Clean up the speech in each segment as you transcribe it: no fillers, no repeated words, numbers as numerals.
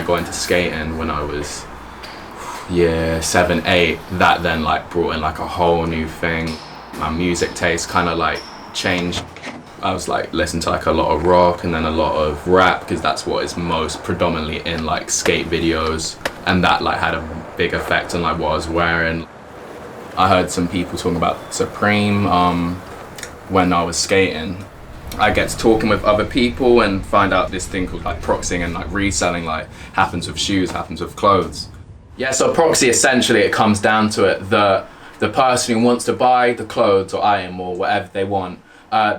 got into skating when I was year 7, 8, that then like brought in like a whole new thing. My music taste kind of like changed. I was like listening to like a lot of rock and then a lot of rap, because that's what is most predominantly in like skate videos, and that like had a big effect on like what I was wearing. I heard some people talking about Supreme when I was skating. I get to talking with other people and find out this thing called like proxying and like reselling like happens with shoes, happens with clothes. Yeah, so proxy, essentially it comes down to it, the person who wants to buy the clothes or item or whatever they want,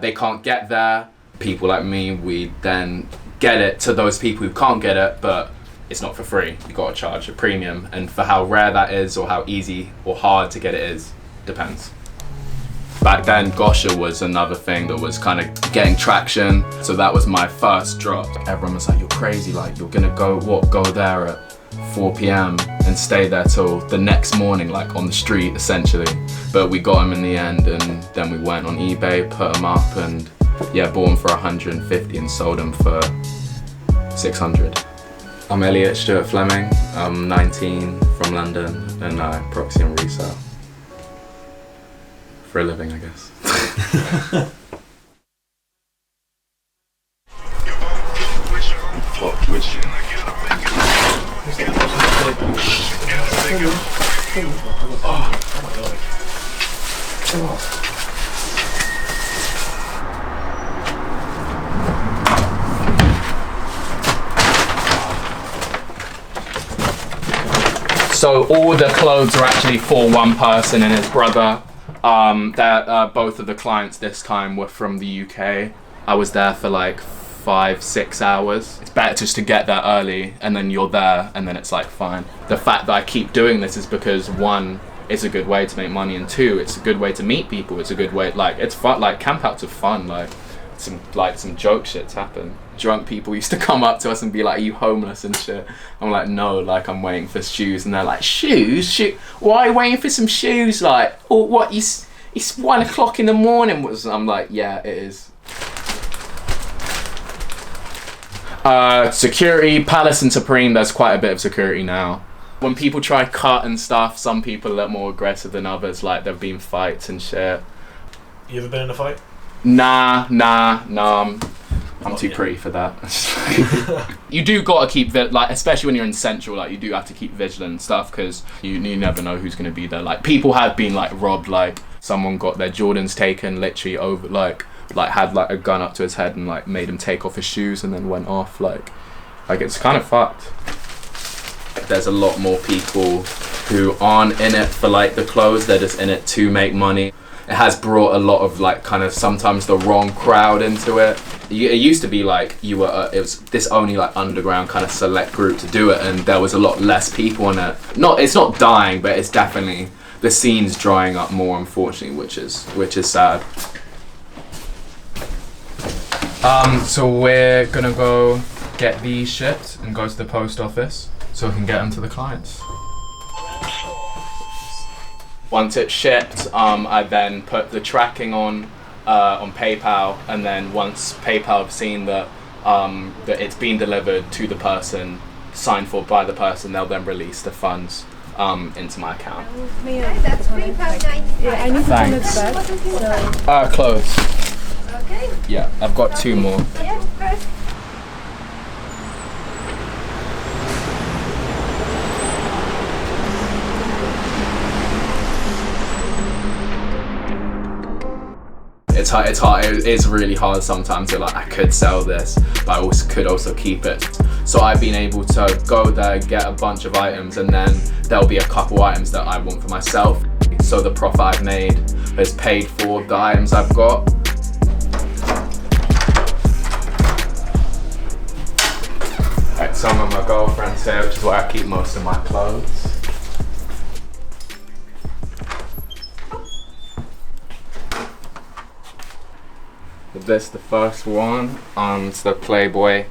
they can't get there. People like me, we then get it to those people who can't get it, but it's not for free. You gotta charge a premium, and for how rare that is or how easy or hard to get it is, depends. Back then, Gosha was another thing that was kind of getting traction, so that was my first drop. Everyone was like, you're crazy, like you're gonna go there at 4 p.m. and stay there till the next morning, like on the street essentially. But we got them in the end, and then we went on eBay, put them up, and yeah, bought them for 150 and sold them for 600. I'm Elliot Stuart Fleming, I'm 19, from London, and I proxy and resell. For a living, I guess. So all the clothes are actually for one person and his brother. Both of the clients this time were from the UK. I was there for like 5-6 hours. It's better just to get there early and then you're there and then it's like fine. The fact that I keep doing this is because one, it's a good way to make money, and two, it's a good way to meet people. It's a good way, like it's fun, like campouts are fun, like some joke shits happen. Drunk people used to come up to us and be like, are you homeless and shit? I'm like, no, like I'm waiting for shoes. And they're like, shoes? Why are you waiting for some shoes? Like, oh, what, it's 1 o'clock in the morning. I'm like, yeah, it is. Security, Palace and Supreme, there's quite a bit of security now. When people try cut and stuff, some people are a little more aggressive than others, like there've been fights and shit. You ever been in a fight? Nah, I'm too pretty for that. You do gotta keep, like, especially when you're in Central, like, you do have to keep vigilant and stuff, because you never know who's gonna be there. Like, people have been, like, robbed, like, someone got their Jordans taken, literally over, like had, like, a gun up to his head and, like, made him take off his shoes and then went off, like it's kind of fucked. There's a lot more people who aren't in it for, like, the clothes, they're just in it to make money. It has brought a lot of, like, kind of sometimes the wrong crowd into it. It used to be like it was this only like underground kind of select group to do it, and there was a lot less people in it. It's not dying, but it's definitely, the scene's drying up more, unfortunately, which is sad. So we're gonna go get these shipped and go to the post office so we can get them to the clients. Once it's shipped, I then put the tracking on PayPal, and then once PayPal have seen that it's been delivered to the person, signed for by the person, they'll then release the funds into my account. That's £3.95. Yeah, I need to send it back. Clothes. Okay. Yeah, I've got 2 more. Yeah, of course. It's hard. It is really hard sometimes. Like, I could sell this, but I could also keep it. So I've been able to go there, get a bunch of items, and then there'll be a couple items that I want for myself. So the profit I've made has paid for the items I've got. Like, some of my girlfriends here, which is where I keep most of my clothes. This the first one on the Playboy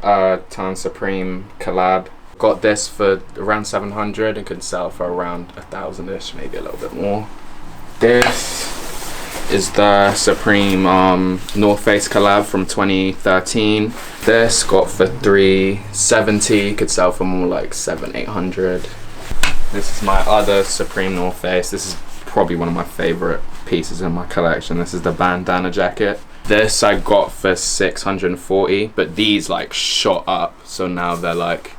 times Supreme collab. Got this for around 700 and could sell for around 1,000-ish, maybe a little bit more. This is the Supreme North Face collab from 2013. This got for $370, could sell for more like $700-800. This is my other Supreme North Face. This is probably one of my favorite pieces in my collection. This is the bandana jacket. This I got for $640, but these like shot up, so now they're like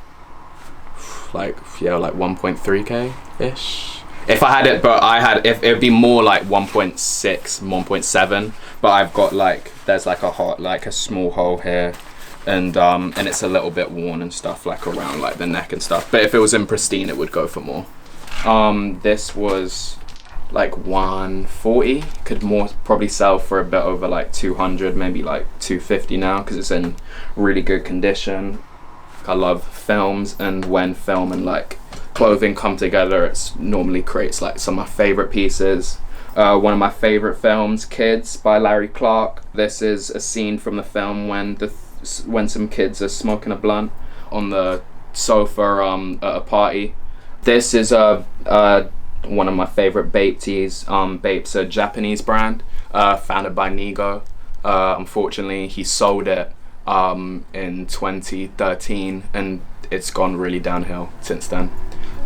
1.3k ish. If I had it, but if it'd be more like 1.6, 1.7. But I've got like there's like a small hole here, and it's a little bit worn and stuff, like around like the neck and stuff. But if it was in pristine, it would go for more. This was like 140, could probably sell for a bit over like 200, maybe like 250 now, because it's in really good condition. I love films, and when film and like clothing come together, it's normally creates like some of my favorite pieces. One of my favorite films, Kids by Larry Clark. This is a scene from the film when some kids are smoking a blunt on the sofa at a party. This is one of my favorite Bape tees. Bape's a Japanese brand, founded by Nigo. Unfortunately, he sold it in 2013, and it's gone really downhill since then.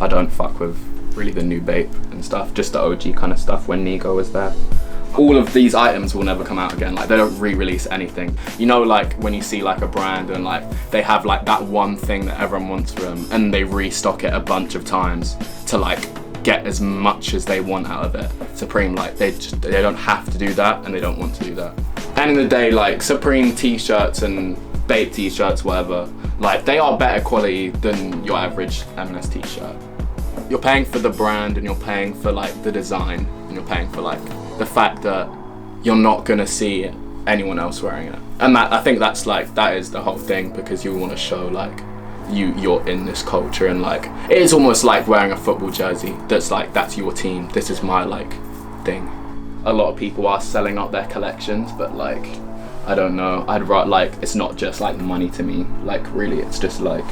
I don't fuck with really the new Bape and stuff, just the OG kind of stuff when Nigo was there. All of these items will never come out again. Like, they don't re-release anything. You know, like when you see like a brand and like they have like that one thing that everyone wants from them, and they restock it a bunch of times to like get as much as they want out of it. Supreme, like they don't have to do that, and they don't want to do that. And in the day, like Supreme t-shirts and Bape t-shirts, whatever, like they are better quality than your average M&S t-shirt. You're paying for the brand, and you're paying for like the design, and you're paying for like the fact that you're not gonna see anyone else wearing it. And that, I think that's like, that is the whole thing, because you want to show like you're in this culture, and like it is almost like wearing a football jersey that's like, that's your team, this is my like thing. A lot of people are selling out their collections, but like I don't know, I'd rather, like, it's not just like money to me, like really it's just like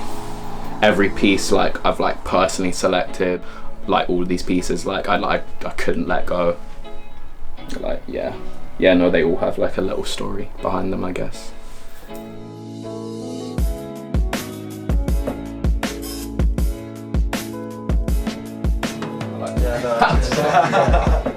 every piece like I've like personally selected, like all of these pieces like I couldn't let go. Like yeah no, they all have like a little story behind them, I guess. Yeah, no.